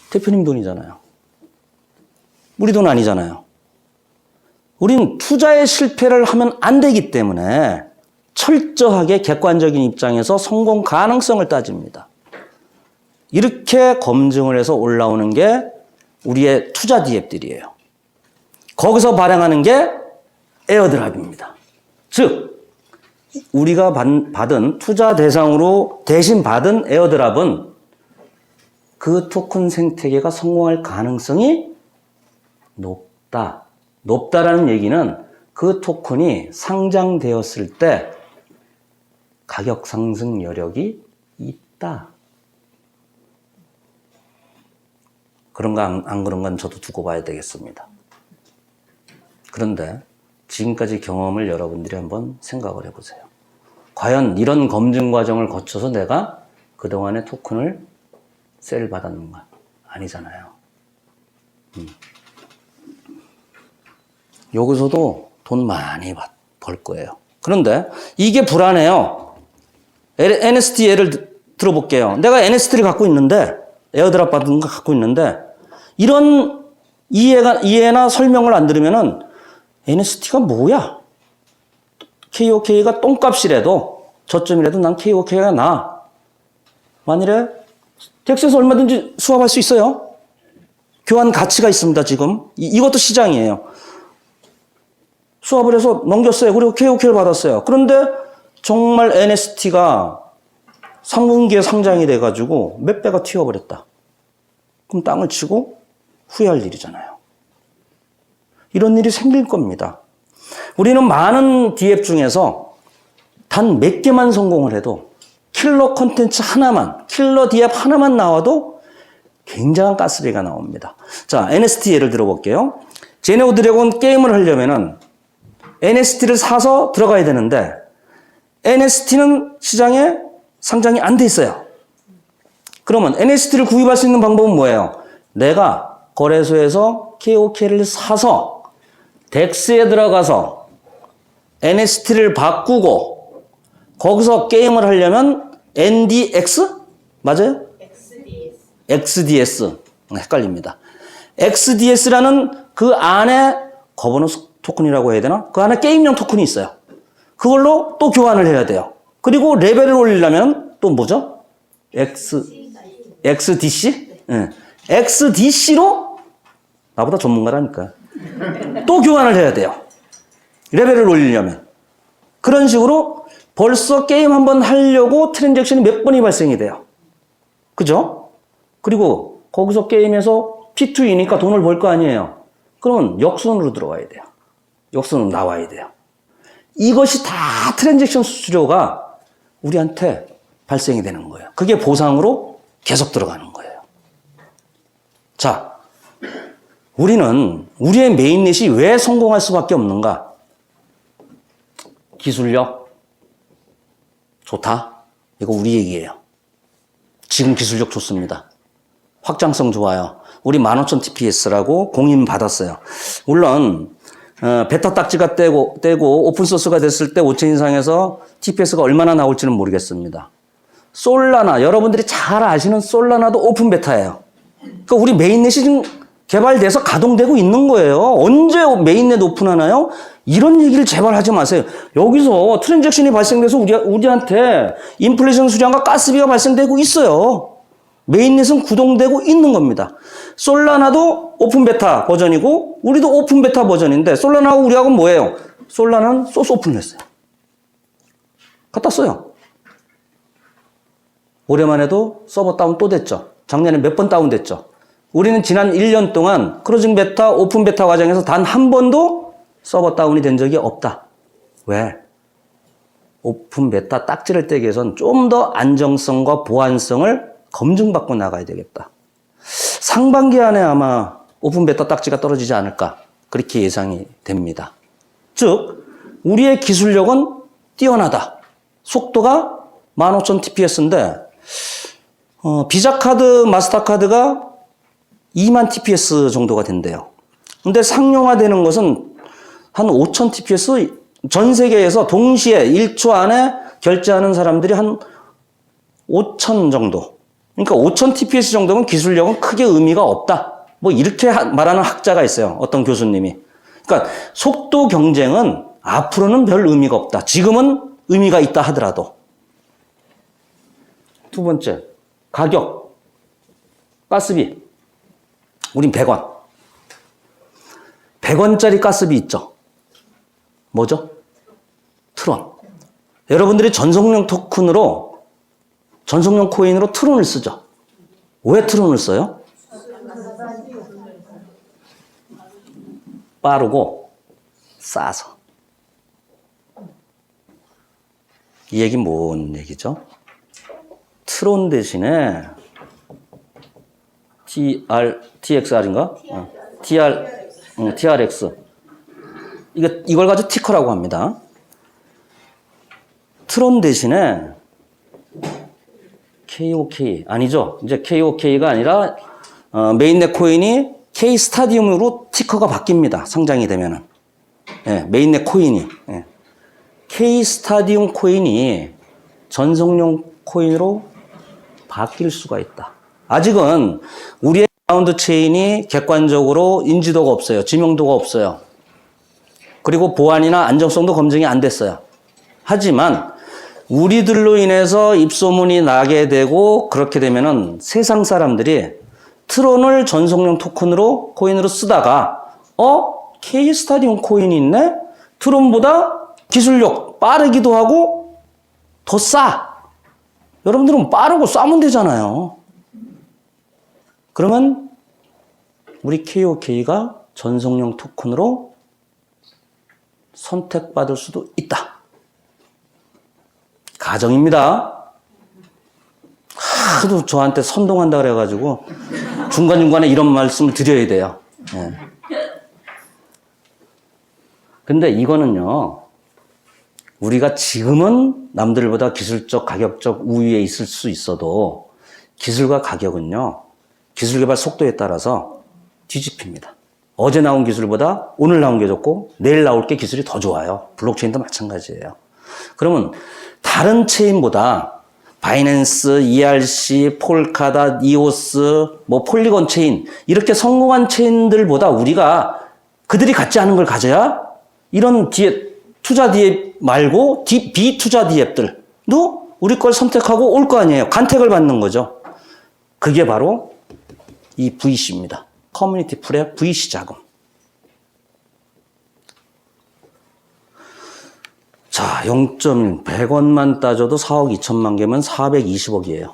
대표님 돈이잖아요. 우리 돈 아니잖아요. 우린 투자의 실패를 하면 안 되기 때문에 철저하게 객관적인 입장에서 성공 가능성을 따집니다. 이렇게 검증을 해서 올라오는 게 우리의 투자 디앱들이에요. 거기서 발행하는 게 에어드랍입니다. 즉 우리가 받은 투자 대상으로 대신 받은 에어드랍은 그 토큰 생태계가 성공할 가능성이 높다. 높다라는 얘기는 그 토큰이 상장되었을 때 가격 상승 여력이 있다. 그런가 안 그런가는 저도 두고 봐야 되겠습니다. 그런데 지금까지 경험을 여러분들이 한번 생각을 해보세요. 과연 이런 검증 과정을 거쳐서 내가 그동안의 토큰을 셀 받았는가? 아니잖아요. 여기서도 돈 많이 벌 거예요. 그런데 이게 불안해요. NST 예를 들어볼게요. 내가 NST를 갖고 있는데, 에어드랍 받은 거 갖고 있는데, 이런 이해나 설명을 안 들으면은 NST가 뭐야? KOK가 똥값이라도, 저점이라도 난 KOK가 나. 만일에 덱스에서 얼마든지 수합할 수 있어요. 교환 가치가 있습니다, 지금. 이것도 시장이에요. 수합을 해서 넘겼어요. 그리고 KOK를 받았어요. 그런데 정말 NST가 3분기에 상장이 돼가지고 몇 배가 튀어버렸다. 그럼 땅을 치고 후회할 일이잖아요. 이런 일이 생길 겁니다. 우리는 많은 디앱 중에서 단 몇 개만 성공을 해도 킬러 콘텐츠 하나만, 킬러 디앱 하나만 나와도 굉장한 가스비가 나옵니다. 자, NST 예를 들어볼게요. 제네오 드래곤 게임을 하려면은 NST를 사서 들어가야 되는데 NST는 시장에 상장이 안 돼 있어요. 그러면 NST를 구입할 수 있는 방법은 뭐예요? 내가 거래소에서 KOK를 사서 덱스에 들어가서 NST를 바꾸고 거기서 게임을 하려면 NDX? 맞아요? XDS. 헷갈립니다. XDS라는 그 안에 거버넌스 토큰이라고 해야 되나? 그 안에 게임용 토큰이 있어요. 그걸로 또 교환을 해야 돼요. 그리고 레벨을 올리려면 또 뭐죠? XDC? 네. XDC로 나보다 전문가라니까. 또 교환을 해야 돼요. 레벨을 올리려면. 그런 식으로 벌써 게임 한번 하려고 트랜잭션이 몇 번이 발생이 돼요. 그죠? 그리고 거기서 게임에서 P2E니까 돈을 벌 거 아니에요. 그러면 역순으로 들어와야 돼요. 역순으로 나와야 돼요. 이것이 다 트랜잭션 수수료가 우리한테 발생이 되는 거예요. 그게 보상으로 계속 들어가는 거예요. 자, 우리는 우리의 메인넷이 왜 성공할 수밖에 없는가? 기술력 좋다. 이거 우리 얘기예요. 지금 기술력 좋습니다. 확장성 좋아요. 우리 15,000 TPS라고 공인 받았어요. 물론 베타 딱지가 떼고 오픈소스가 됐을 때 5천 이상에서 TPS가 얼마나 나올지는 모르겠습니다. 솔라나, 여러분들이 잘 아시는 솔라나도 오픈 베타예요. 그러니까 우리 메인넷이 지금 개발돼서 가동되고 있는 거예요. 언제 메인넷 오픈하나요? 이런 얘기를 제발 하지 마세요. 여기서 트랜잭션이 발생돼서 우리한테 인플레이션 수량과 가스비가 발생되고 있어요. 메인넷은 구동되고 있는 겁니다. 솔라나도 오픈 베타 버전이고 우리도 오픈 베타 버전인데 솔라나하고 우리하고 뭐예요? 솔라나는 소스 오픈을 했어요. 갖다 써요. 올해만 해도 서버 다운 또 됐죠. 작년에 몇 번 다운됐죠. 우리는 지난 1년 동안 크로징 베타, 오픈 베타 과정에서 단 한 번도 서버 다운이 된 적이 없다. 왜? 오픈 베타 딱지를 떼기 위해서는 좀 더 안정성과 보안성을 검증받고 나가야 되겠다. 상반기 안에 아마 오픈 베타 딱지가 떨어지지 않을까 그렇게 예상이 됩니다. 즉 우리의 기술력은 뛰어나다. 속도가 15,000 TPS인데 비자 카드, 마스터카드가 2만 TPS 정도가 된대요. 근데 상용화되는 것은 한 5,000 TPS 전 세계에서 동시에 1초 안에 결제하는 사람들이 한 5,000 정도. 그러니까 5,000 TPS 정도면 기술력은 크게 의미가 없다. 뭐 이렇게 말하는 학자가 있어요. 어떤 교수님이. 그러니까 속도 경쟁은 앞으로는 별 의미가 없다. 지금은 의미가 있다 하더라도. 두 번째, 가격. 가스비. 우린 100원. 100원짜리 가스비 있죠. 뭐죠? 트론. 여러분들이 전송용 토큰으로, 전송용 코인으로 트론을 쓰죠. 왜 트론을 써요? 빠르고 싸서. 이 얘기 뭔 얘기죠? 트론 대신에 TXR인가? TRX. 이걸 가지고 티커라고 합니다. 트론 대신에 KOK, 아니죠. 이제 KOK가 아니라, 메인넷 코인이 K 스타디움으로 티커가 바뀝니다. 상장이 되면은. 예, 메인넷 코인이. 예. K 스타디움 코인이 전송용 코인으로 바뀔 수가 있다. 아직은 우리의 라운드 체인이 객관적으로 인지도가 없어요. 지명도가 없어요. 그리고 보안이나 안정성도 검증이 안 됐어요. 하지만 우리들로 인해서 입소문이 나게 되고 그렇게 되면은 세상 사람들이 트론을 전송용 토큰으로 코인으로 쓰다가 K 스타디움 코인이 있네? 트론보다 기술력 빠르기도 하고 더 싸. 여러분들은 빠르고 싸면 되잖아요. 그러면 우리 KOK가 전송용 토큰으로 선택받을 수도 있다. 가정입니다. 하도 저한테 선동한다 그래가지고 중간중간에 이런 말씀을 드려야 돼요. 예. 근데 이거는요, 우리가 지금은 남들보다 기술적, 가격적 우위에 있을 수 있어도 기술과 가격은요, 기술 개발 속도에 따라서 뒤집힙니다. 어제 나온 기술보다 오늘 나온 게 좋고 내일 나올 게 기술이 더 좋아요. 블록체인도 마찬가지예요. 그러면 다른 체인보다 바이낸스, ERC, 폴카닷, 이오스, 폴리곤 체인 이렇게 성공한 체인들보다 우리가 그들이 갖지 않은 걸 가져야 이런 투자 디앱 말고 비투자 디앱들도 우리 걸 선택하고 올 거 아니에요. 간택을 받는 거죠. 그게 바로 이 VC입니다. 커뮤니티 풀의 VC 자금. 자, 0.1, 100원만 따져도 4억 2천만 개면 420억이에요.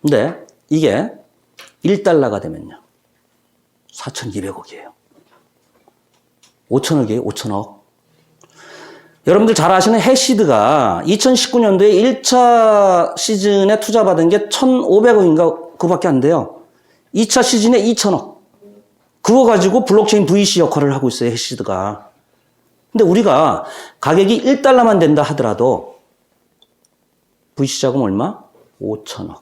근데 이게 1달러가 되면요. 4,200억이에요. 5천억이에요, 5천억. 여러분들 잘 아시는 해시드가 2019년도에 1차 시즌에 투자받은 게 1,500억인가 그거밖에 안 돼요. 2차 시즌에 2천억. 그거 가지고 블록체인 VC 역할을 하고 있어요, 해시드가. 근데 우리가 가격이 1달러만 된다 하더라도 VC 자금 얼마? 5천억.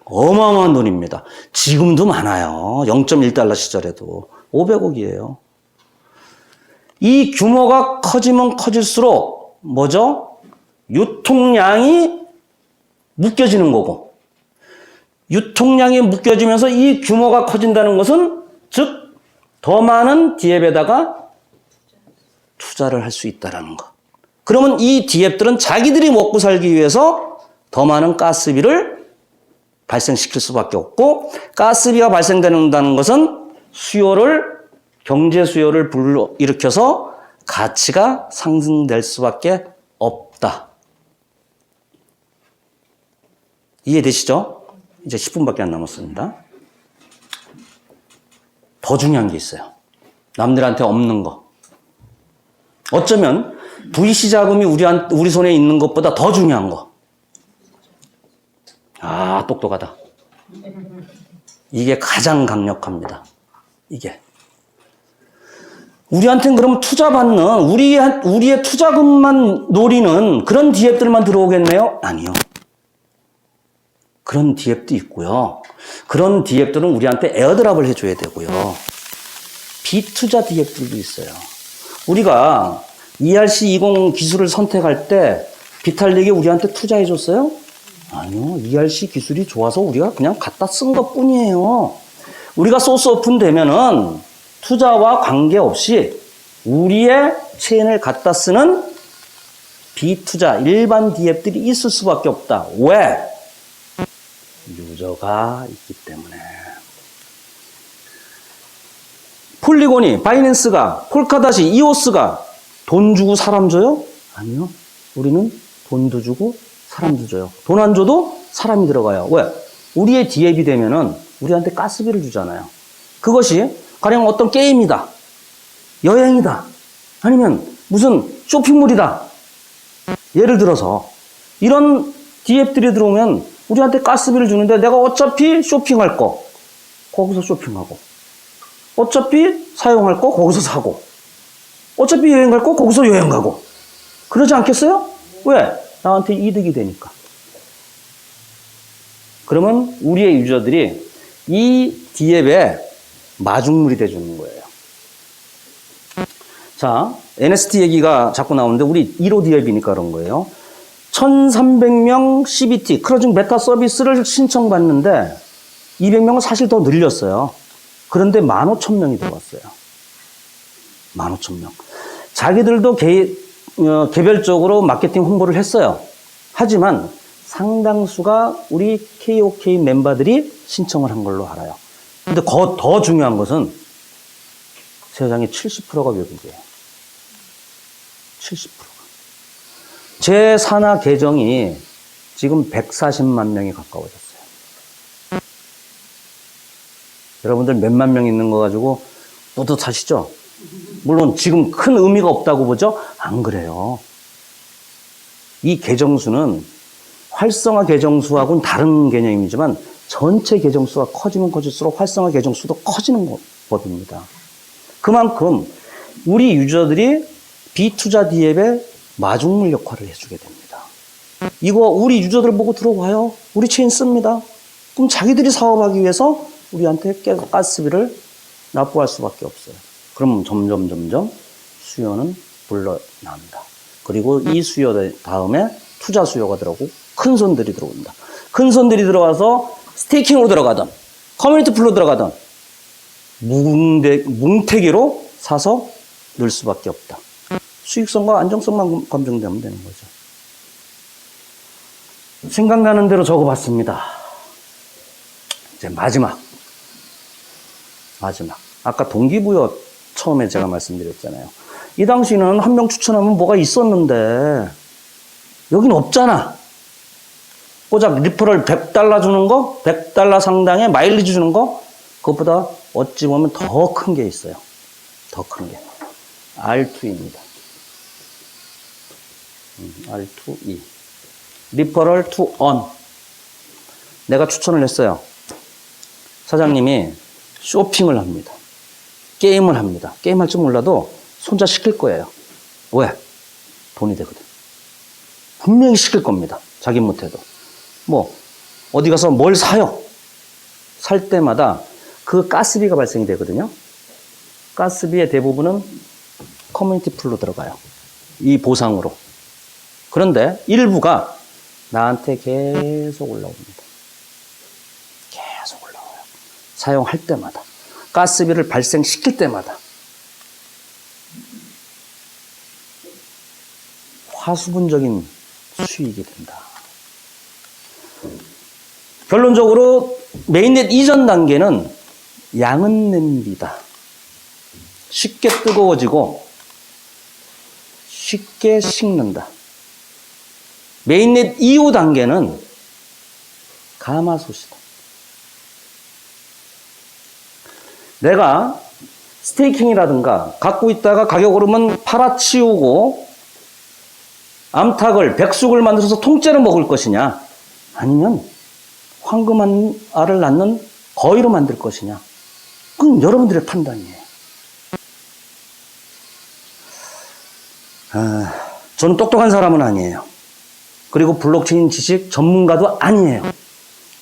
어마어마한 돈입니다. 지금도 많아요. 0.1달러 시절에도. 500억이에요. 이 규모가 커지면 커질수록 뭐죠? 유통량이 묶여지는 거고 유통량이 묶여지면서 이 규모가 커진다는 것은 즉 더 많은 디앱에다가 투자를 할 수 있다는 것. 그러면 이 디앱들은 자기들이 먹고 살기 위해서 더 많은 가스비를 발생시킬 수밖에 없고 가스비가 발생된다는 것은 경제 수요를 불러일으켜서 가치가 상승될 수밖에 없다. 이해되시죠? 이제 10분밖에 안 남았습니다. 더 중요한 게 있어요. 남들한테 없는 거. 어쩌면 VC 자금이 우리 손에 있는 것보다 더 중요한 거. 아, 똑똑하다. 이게 가장 강력합니다. 이게. 우리한테는 그럼 투자받는, 우리의 투자금만 노리는 그런 디앱들만 들어오겠네요? 아니요. 그런 디앱도 있고요. 그런 디앱들은 우리한테 에어드랍을 해줘야 되고요. 비투자 디앱들도 있어요. 우리가 ERC20 기술을 선택할 때 비탈릭이 우리한테 투자해줬어요? 아니요. ERC 기술이 좋아서 우리가 그냥 갖다 쓴 것 뿐이에요. 우리가 소스 오픈 되면은 투자와 관계없이 우리의 체인을 갖다 쓰는 비투자 일반 디앱들이 있을 수밖에 없다. 왜? 유저가 있기 때문에. 폴리곤이, 바이낸스가, 폴카닷이, 이오스가 돈 주고 사람 줘요? 아니요. 우리는 돈도 주고 사람도 줘요. 돈 안 줘도 사람이 들어가요. 왜? 우리의 디앱이 되면은 우리한테 가스비를 주잖아요. 그것이 가령 어떤 게임이다. 여행이다. 아니면 무슨 쇼핑몰이다. 예를 들어서 이런 디앱들이 들어오면 우리한테 가스비를 주는데 내가 어차피 쇼핑할 거 거기서 쇼핑하고 어차피 사용할 거 거기서 사고 어차피 여행 갈 거 거기서 여행 가고 그러지 않겠어요? 왜? 나한테 이득이 되니까. 그러면 우리의 유저들이 이 D앱에 마중물이 돼주는 거예요. 자, NST 얘기가 자꾸 나오는데 우리 1호 D앱이니까 그런 거예요. 1300명 CBT, 크로징 베타 서비스를 신청받는데 200명은 사실 더 늘렸어요. 그런데 15,000명이 들어왔어요. 15,000명. 자기들도 개별적으로 마케팅 홍보를 했어요. 하지만 상당수가 우리 KOK 멤버들이 신청을 한 걸로 알아요. 근데 더 중요한 것은 세상에 70%가 외국이에요. 70%가. 제 산하 계정이 지금 140만 명이 가까워졌어요. 여러분들 몇만 명 있는 거 가지고 뿌듯하시죠? 물론 지금 큰 의미가 없다고 보죠? 안 그래요. 이 계정 수는 활성화 계정 수하고는 다른 개념이지만 전체 계정 수가 커지면 커질수록 활성화 계정 수도 커지는 법입니다. 그만큼 우리 유저들이 비투자 D앱에 마중물 역할을 해주게 됩니다. 이거 우리 유저들 보고 들어와요. 우리 체인 씁니다. 그럼 자기들이 사업하기 위해서 우리한테 가스비를 납부할 수밖에 없어요. 그럼 점점 수요는 불러납니다. 그리고 이 수요 다음에 투자 수요가 들어오고 큰 손들이 들어온다. 큰 손들이 들어와서 스테이킹으로 들어가든 커뮤니티 풀로 들어가든 뭉태기로 사서 넣을 수밖에 없다. 수익성과 안정성만 검증되면 되는 거죠. 생각나는 대로 적어봤습니다. 이제 마지막. 아까 동기부여 처음에 제가 말씀드렸잖아요. 이 당시는 한 명 추천하면 뭐가 있었는데 여기는 없잖아. 고작 리퍼럴 100달러 주는 거, 100달러 상당의 마일리지 주는 거, 그것보다 어찌 보면 더 큰 게 있어요. 더 큰 게. R2입니다. R2E. 리퍼럴 투 on. 내가 추천을 했어요. 사장님이 쇼핑을 합니다. 게임을 합니다. 게임할 줄 몰라도 손자 시킬 거예요. 왜? 돈이 되거든. 분명히 시킬 겁니다. 자기 못해도. 어디 가서 뭘 사요. 살 때마다 그 가스비가 발생이 되거든요. 가스비의 대부분은 커뮤니티 풀로 들어가요. 이 보상으로. 그런데 일부가 나한테 계속 올라옵니다. 계속 올라와요. 사용할 때마다. 가스비를 발생시킬 때마다. 화수분적인 수익이 된다. 결론적으로 메인넷 이전 단계는 양은 냄비다. 쉽게 뜨거워지고 쉽게 식는다. 메인넷 이후 단계는 가마솥이다. 내가 스테이킹이라든가 갖고 있다가 가격 오르면 팔아치우고 암탉을, 백숙을 만들어서 통째로 먹을 것이냐, 아니면 황금알을 낳는 거위로 만들 것이냐, 그건 여러분들의 판단이에요. 저는 똑똑한 사람은 아니에요. 그리고 블록체인 지식 전문가도 아니에요.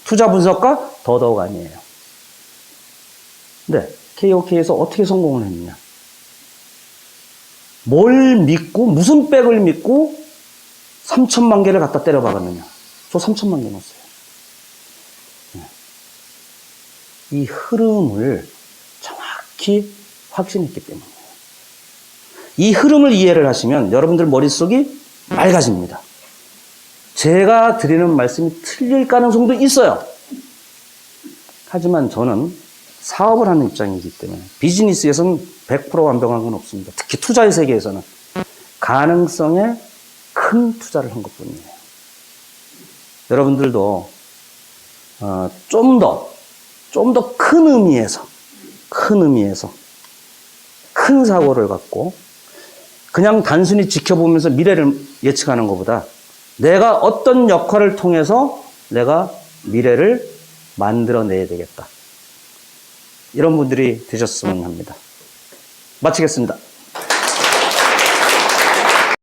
투자 분석가 더더욱 아니에요. 근데 KOK에서 어떻게 성공을 했느냐? 뭘 믿고, 무슨 백을 믿고 3천만 개를 갖다 때려 박았느냐? 저 3천만 개 넣었어요. 이 흐름을 정확히 확신했기 때문이에요. 이 흐름을 이해를 하시면 여러분들 머릿속이 맑아집니다. 제가 드리는 말씀이 틀릴 가능성도 있어요. 하지만 저는 사업을 하는 입장이기 때문에 비즈니스에서는 100% 완벽한 건 없습니다. 특히 투자의 세계에서는 가능성에 큰 투자를 한 것뿐이에요. 여러분들도 좀 더 큰 의미에서 큰 사고를 갖고 그냥 단순히 지켜보면서 미래를 예측하는 것보다 내가 어떤 역할을 통해서 내가 미래를 만들어내야 되겠다. 이런 분들이 되셨으면 합니다. 마치겠습니다.